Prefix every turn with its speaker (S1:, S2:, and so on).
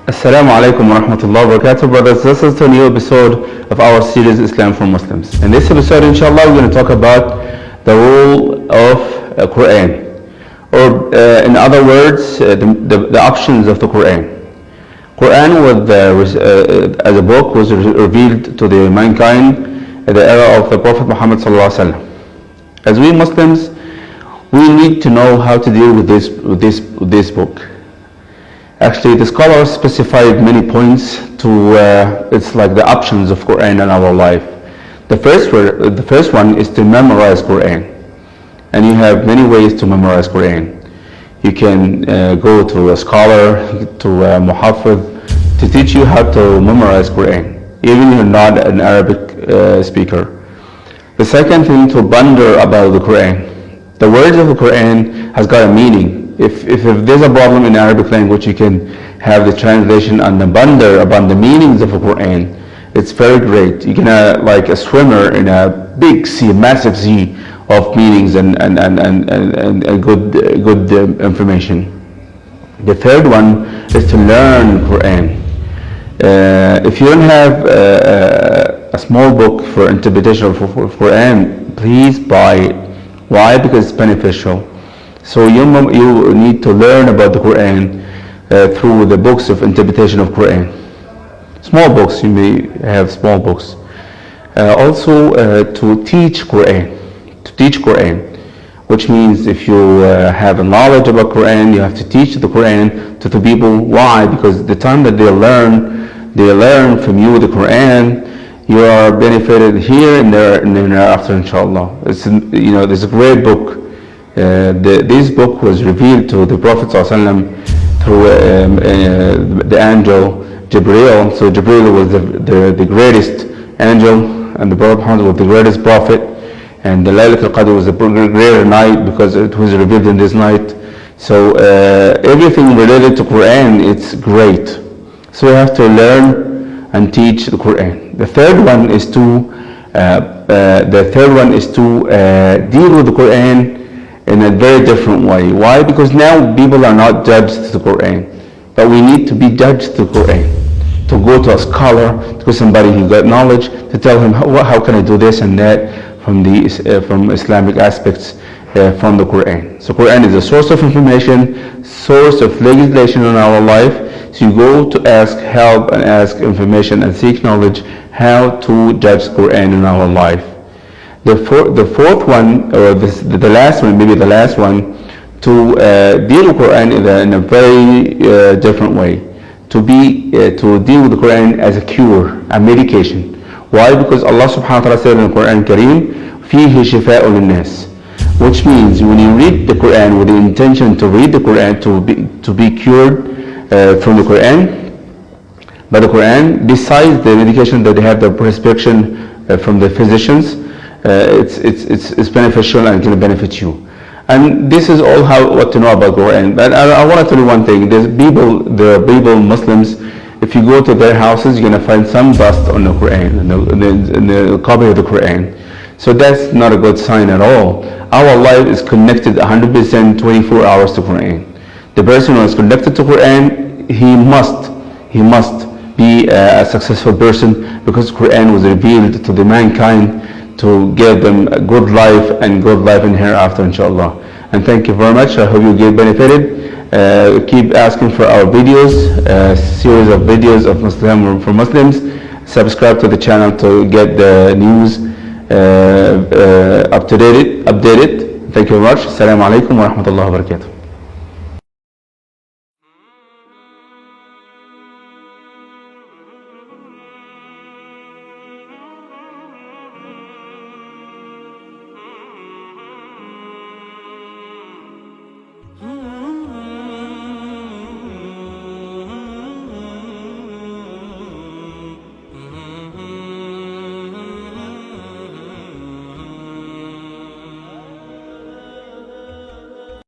S1: Assalamu alaikum wa rahmatullahi wa barakatuh, brothers. This is a new episode of our series Islam for Muslims. In this episode, inshallah, we're going to talk about the role of Qur'an, or in other words, the options of the Qur'an. Qur'an was, as a book, was revealed to the mankind at the era of the Prophet Muhammad sallallahu alaihi wasallam. As we Muslims, we need to know how to deal with this book. Actually, the scholars specified many points to, it's like the options of Qur'an in our life. The first one is to memorize Qur'an. And you have many ways to memorize Qur'an. You can go to a scholar, to a muhaffidh, to teach you how to memorize Qur'an, even if you're not an Arabic speaker. The second thing, to ponder about the Qur'an. The words of the Qur'an has got a meaning. If there's a problem in Arabic language, you can have the translation and the ponder about the meanings of the Qur'an. It's very great. You can like a swimmer in a big sea, massive sea of meanings and good information. The third one is to learn Qur'an. If you don't have a small book for interpretation of Qur'an, please buy it. Why? Because it's beneficial. So you need to learn about the Qur'an through the books of interpretation of Qur'an. Small books, you may have small books. Also to teach Qur'an. Which means if you have a knowledge about Qur'an, you have to teach the Qur'an to the people. Why? Because the time that they learn from you the Qur'an, you are benefited here and thereafter, inshallah. There's a great book. This book was revealed to the Prophet ﷺ through the angel Jibreel. So Jibreel was the greatest angel, and the Prophet Muhammad was the greatest prophet. And the Laylatul Qadr was a greater night because it was revealed in this night. So everything related to Qur'an, it's great. So you have to learn and teach the Qur'an. The third one is to deal with the Qur'an in a very different way. Why? Because now people are not judged to the Qur'an, but we need to be judged to the Qur'an. To go to a scholar, to go to somebody who got knowledge, to tell him how can I do this and that from Islamic aspects from the Qur'an. So Qur'an is a source of information, source of legislation in our life. So you go to ask help and ask information and seek knowledge how to judge Qur'an in our life. The fourth one, or the last one, maybe the last one, to deal with Qur'an in a very different way. To deal with the Qur'an as a cure, a medication. Why? Because Allah subhanahu wa ta'ala said in the Qur'an Kareem, فِيهِ شِفَاءٌ لِلنَّاسِ, which means when you read the Qur'an with the intention to read the Qur'an to be cured from the Qur'an, by the Qur'an, besides the medication that they have the prescription from the physicians, it's beneficial and can benefit you. And this is all what to know about Qur'an. But I want to tell you one thing. The people, Muslims, if you go to their houses, you're going to find some dust on the Qur'an, in the copy of the Qur'an. So that's not a good sign at all. Our life is connected 100% 24 hours to Qur'an. The person who is connected to Qur'an, he must be a successful person, because Qur'an was revealed to the mankind to give them a good life and good life in hereafter, inshallah. And thank you very much. I hope you get benefited. Keep asking for our videos, series of videos of Muslim for Muslims. Subscribe to the channel to get the news updated. Thank you very much. Assalamu alaikum wa rahmatullahi wa barakatuh.